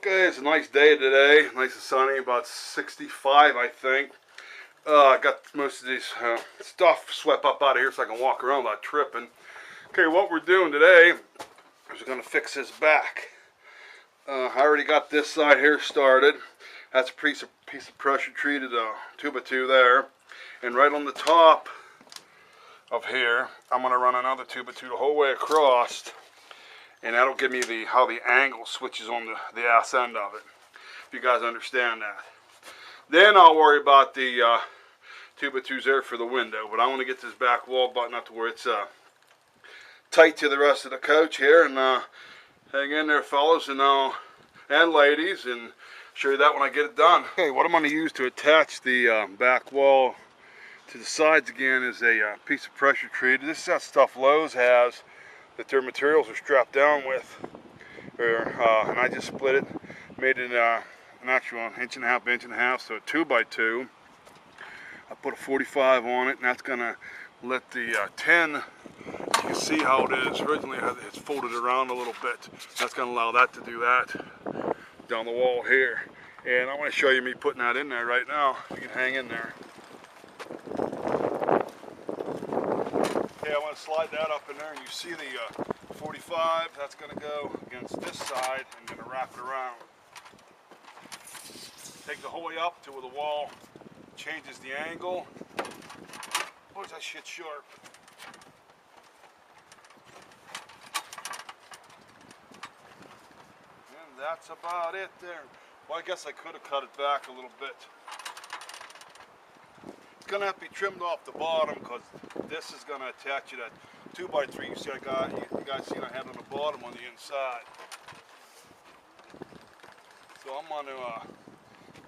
Okay, it's a nice day today, nice and sunny, about 65 I think. I got most of these stuff swept up out of here so I can walk around without tripping. Okay, what we're doing today is we're going to fix this back. I already got this side here started. That's a piece of pressure treated 2x2 there. And right on the top of here, I'm going to run another 2x2 the whole way across. And that'll give me how the angle switches on the ass end of it, if you guys understand that. Then I'll worry about the 2x2s there for the window. But I want to get this back wall buttoned up to where it's tight to the rest of the coach here. And hang in there, fellas and ladies, and show you that when I get it done. Okay, what I'm going to use to attach the back wall to the sides again is a piece of pressure treated. This is that stuff Lowe's has that their materials are strapped down with, and I just split it, made it an actual inch and a half, so a 2x2. I put a 45 on it, and that's gonna let the 10. You can see how it is. Originally, it's folded around a little bit. That's gonna allow that to do that down the wall here. And I want to show you me putting that in there right now. You can hang in there. Okay, I want to slide that up in there, and you see the 45, that's going to go against this side and going to wrap it around. Take the whole way up to where the wall changes the angle. Boy, is that shit sharp. And that's about it there. Well, I guess I could have cut it back a little bit. It's going to have to be trimmed off the bottom because this is going to attach to that 2x3 you see you guys see I had on the bottom on the inside. So I'm going to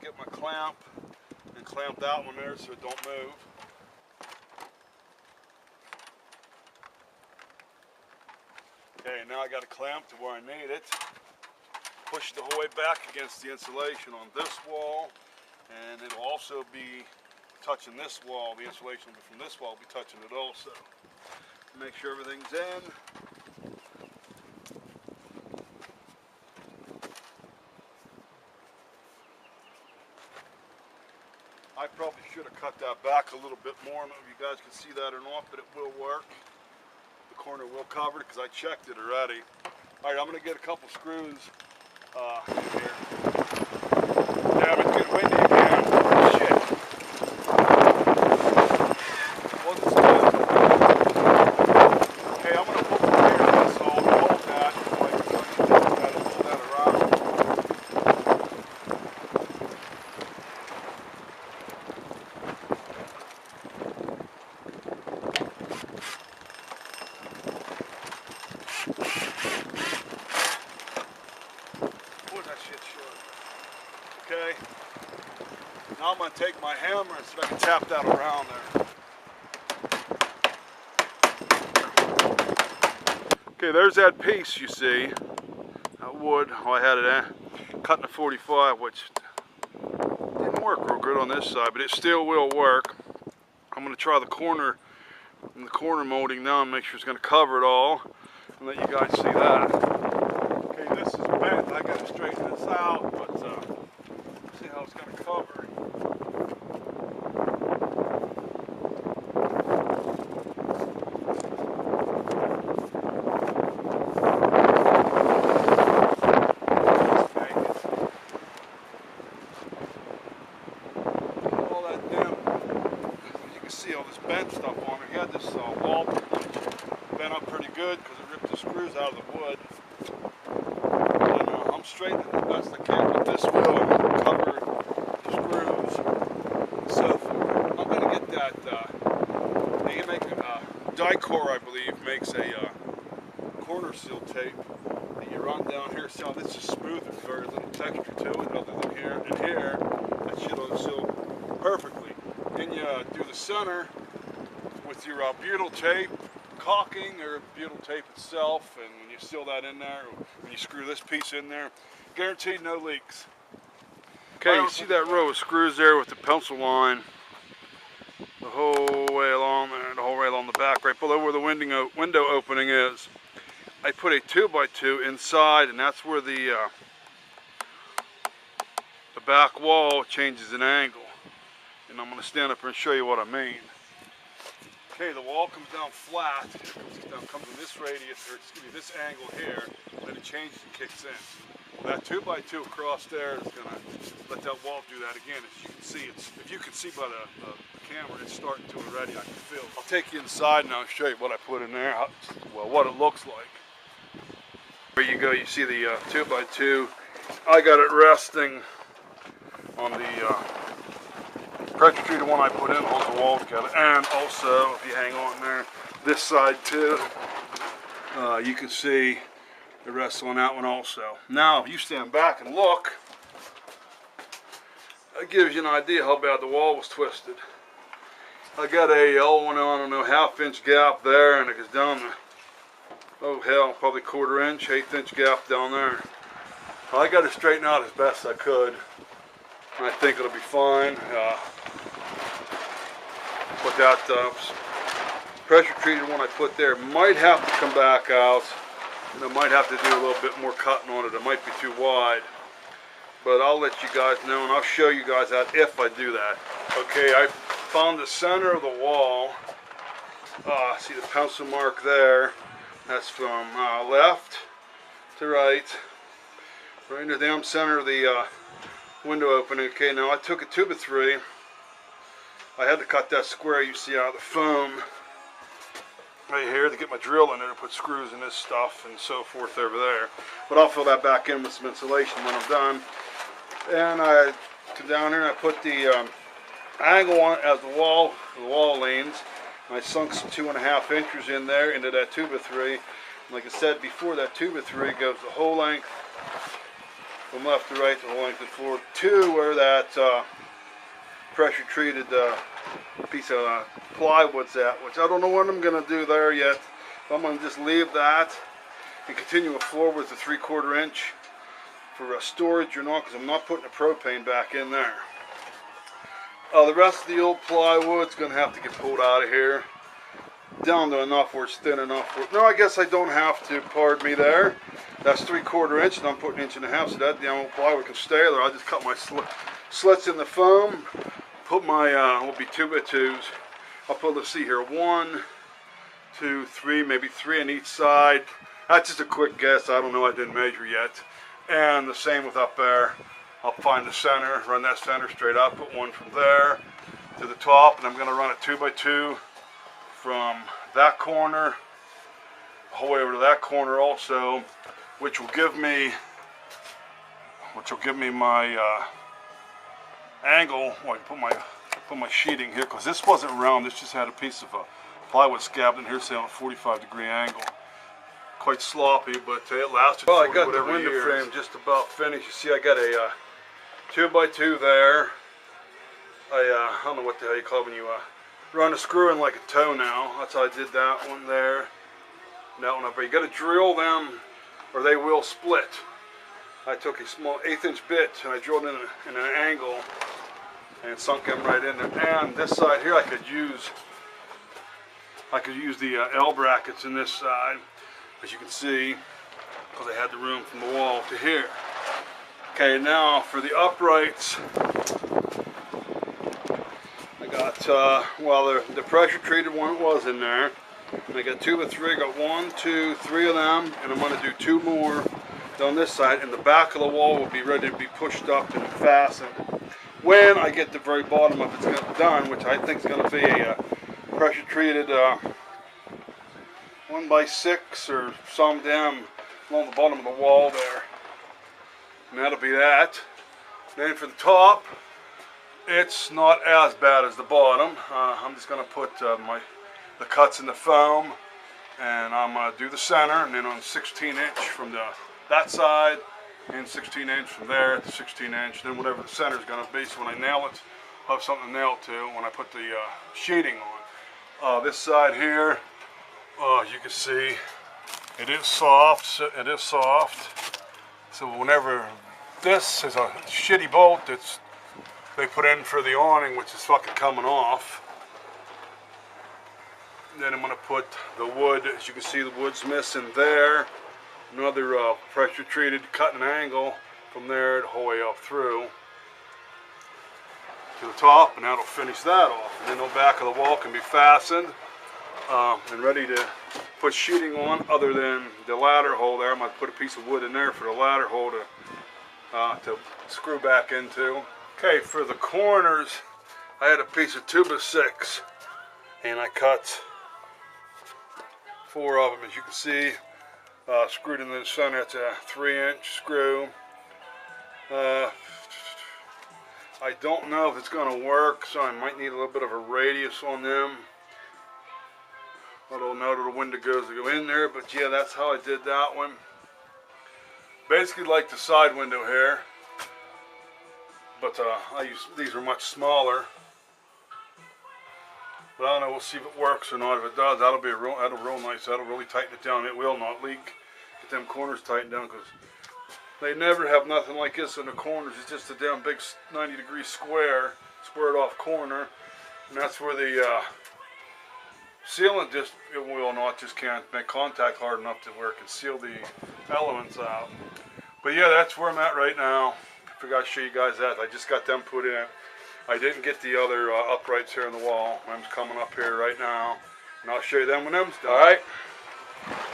get my clamp and clamp that one there so it don't move. Okay, now I got a clamp to where I need it. Push the whole way back against the insulation on this wall, and it'll also be touching this wall. The insulation from this wall will be touching it also. Make sure everything's in. I probably should have cut that back a little bit more. I don't know if you guys can see that or not, but it will work. The corner will cover it because I checked it already. Alright, I'm going to get a couple screws in here. Damn, it's getting windy again. Shit. Okay, I'm going to put the gear in this hole to hold that. So I can pull that around. Boy, that shit short. Okay. Now I'm going to take my hammer and see if I can tap that around there. Okay, there's that piece you see. That wood, I had it cut in a 45, which didn't work real good on this side, but it still will work. I'm going to try the corner molding now and make sure it's going to cover it all and let you guys see that. Okay, this is bent. I got to straighten this out, but see how it's going to cover. All this bent stuff on it. He had this wall bent up pretty good because it ripped the screws out of the wood. And I'm straightening the best I can with this wheel and cover the screws and so forth. I'm going to get that, they make Dicor, I believe, makes a corner seal tape that you run down here. See how this is smooth, there's very little texture to it other than here and here. That shit will seal perfectly. Then you do the center with your butyl tape, caulking or butyl tape itself, and when you seal that in there, when you screw this piece in there, guaranteed no leaks. Okay, you see that row of screws there with the pencil line the whole way along there, the whole way along the back, right below where the window opening is. I put a 2x2 inside, and that's where the the back wall changes an angle. And I'm going to stand up here and show you what I mean. Okay, the wall comes down flat, comes in this radius, or excuse me, this angle here, then it changes and kicks in. Well, that 2x2 across there is going to let that wall do that again. As you can see, if you can see by the camera, it's starting to already. I can feel it. I'll take you inside now and show you what I put in there, well, what it looks like. There you go, you see the 2x2. I got it resting on the pressure treated one I put in, holds the wall together. And also, if you hang on there, this side too, you can see the rest on that one also. Now, if you stand back and look, that gives you an idea how bad the wall was twisted. I got a, I don't know, half-inch gap there, and it goes down to, oh hell, probably 1/4 inch, 1/8 inch gap down there. I got it straightened out as best I could. I think it'll be fine. But that pressure treated one I put there might have to come back out. And I might have to do a little bit more cutting on it. It might be too wide. But I'll let you guys know, and I'll show you guys that if I do that. Okay, I found the center of the wall. See the pencil mark there? That's from left to right. Right in the damn center of the window opening. Okay, now I took a 2x3. I had to cut that square you see out of the foam right here to get my drill in there to put screws in this stuff and so forth over there. But I'll fill that back in with some insulation when I'm done. And I come down here and I put the angle on as the wall leans. And I sunk some 2.5 inches in there into that 2x3. Like I said before, that 2x3 goes the whole length from left to right, the whole length of the floor to where that pressure treated piece of plywood's at, which I don't know what I'm going to do there yet. I'm going to just leave that and continue forward with the 3/4 inch for storage or not, because I'm not putting the propane back in there. The rest of the old plywood's going to have to get pulled out of here down to enough where it's thin enough for, no, I guess I don't have to, pardon me there. That's 3/4 inch and I'm putting 1.5 inches, so that damn old plywood can stay there. I just cut my slits in the foam, put my will be 2x2s. I'll put, let's see here, 1, 2, 3, maybe 3 on each side. That's just a quick guess. I don't know, I didn't measure yet. And the same with up there. I'll find the center, run that center straight up, put one from there to the top, and I'm going to run a 2x2 from that corner the whole way over to that corner also, which will give me my angle. Well, I can put my sheeting here, because this wasn't round. This just had a piece of plywood scabbed in here, say on a 45-degree angle. Quite sloppy, but it lasted. Well, I got the window frame just about finished. You see, I got a 2x2 there. I don't know what the hell you call it when you run a screw in like a toe now. That's how I did that one there. And that one up there. You got to drill them, or they will split. I took a small 1/8 inch bit and I drilled in an angle and sunk them right in there. And this side here, I could use the L brackets in this side, as you can see, because I had the room from the wall to here. Okay, now for the uprights, I got well, the pressure treated one was in there. And I got 2x3. I got 1, 2, 3 of them, and I'm going to do 2 more down this side, and the back of the wall will be ready to be pushed up and fastened when I get the very bottom of it's done, which I think is going to be a pressure treated 1x6 or some down along the bottom of the wall there, and that'll be that. Then for the top, it's not as bad as the bottom. I'm just going to put the cuts in the foam, and I'm going to do the center, and then on 16 inch from that side, and 16 inch from there to 16 inch, then whatever the center is going to be. So when I nail it, I'll have something to nail to when I put the sheeting on. This side here, as you can see, it is soft. So whenever this is a shitty bolt that's they put in for the awning, which is fucking coming off. Then I'm going to put the wood, as you can see the wood's missing there. Another pressure treated, cut an angle from there the whole way up through. to the top, and that'll finish that off. And then the back of the wall can be fastened and ready to put sheeting on, other than the ladder hole there. I'm going to put a piece of wood in there for the ladder hole to screw back into. Okay, for the corners, I had a piece of 2x6 and I cut 4 of them, as you can see, screwed into the center. It's a 3-inch screw. I don't know if it's going to work, so I might need a little bit of a radius on them. I don't know where the window goes to go in there, but yeah, that's how I did that one. Basically like the side window here, but these are much smaller. But I don't know, we'll see if it works or not. If it does, that'll real nice. That'll really tighten it down. It will not leak. Get them corners tightened down, because they never have nothing like this in the corners. It's just a damn big 90-degree squared off corner, and that's where the sealant just can't make contact hard enough to where it can seal the elements out. But yeah, that's where I'm at right now. I forgot to show you guys that. I just got them put in. I didn't get the other uprights here on the wall. Them's coming up here right now, and I'll show you them when them's done. All right.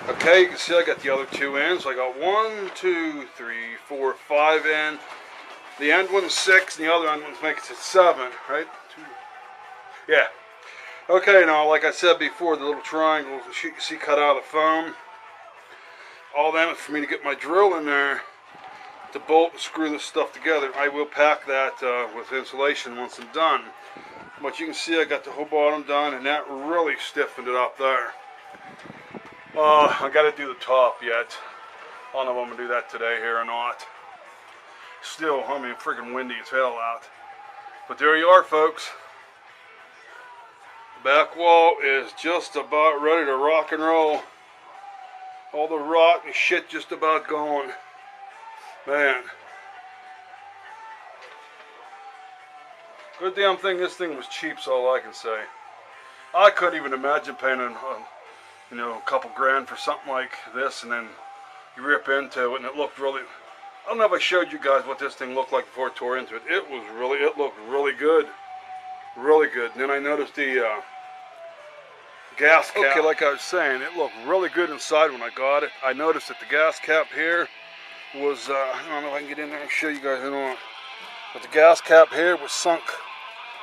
Okay, you can see I got the other 2 ends. I got 1, 2, 3, 4, 5 in. The end one's 6, and the other end one's makes it 7, right? 2. Yeah. Okay, now, like I said before, the little triangles you see cut out of the foam. All that is for me to get my drill in there to bolt and screw this stuff together. I will pack that with insulation once I'm done. But you can see I got the whole bottom done, and that really stiffened it up there. I got to do the top yet. I don't know if I'm going to do that today here or not. Still, I mean, freaking windy as hell out. But there you are, folks. The back wall is just about ready to rock and roll. All the rot and shit just about gone. Man. Good damn thing this thing was cheap's all I can say. I couldn't even imagine paying a couple grand for something like this, and then you rip into it and it looked really, I don't know if I showed you guys what this thing looked like before it tore into it. It looked really good. Really good. And then I noticed the gas cap. Okay, like I was saying, it looked really good inside when I got it. I noticed that the gas cap here was, I don't know if I can get in there and show you guys, but the gas cap here was sunk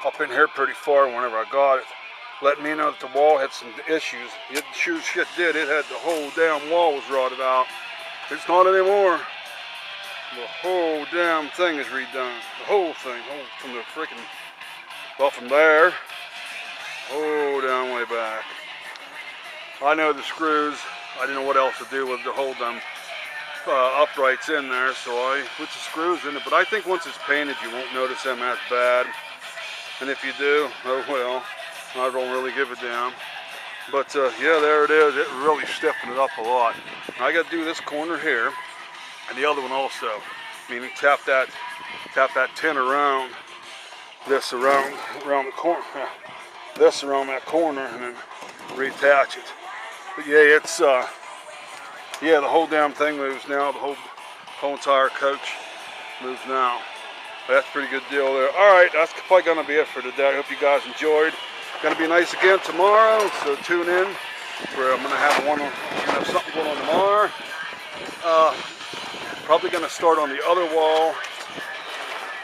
up in here pretty far whenever I got it. Letting me know that the wall had some issues. It sure shit did. It had the whole damn wall was rotted out. It's not anymore. The whole damn thing is redone. The whole thing, from the freaking, well, from there, whole down way back. I know the screws. I didn't know what else to do with to hold them uprights in there, so I put the screws in it. But I think once it's painted, you won't notice them as bad. And if you do, oh well. I don't really give a damn. But yeah, there it is. It really stiffened it up a lot. Now I got to do this corner here, and the other one also. Meaning tap that tin around this around the corner, this around that corner, and then reattach it. But yeah, it's yeah, the whole damn thing moves now. The whole entire coach moves now. That's a pretty good deal there. All right, that's probably gonna be it for today. I hope you guys enjoyed. Gonna be nice again tomorrow, so tune in. Where I'm gonna have something going on tomorrow. Probably gonna start on the other wall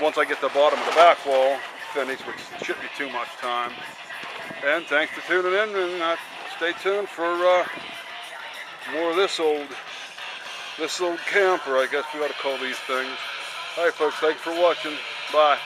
once I get the bottom of the back wall finished, which shouldn't be too much time. And thanks for tuning in, and stay tuned for more of this old camper, I guess we ought to call these things. All right, folks, thanks for watching. Bye.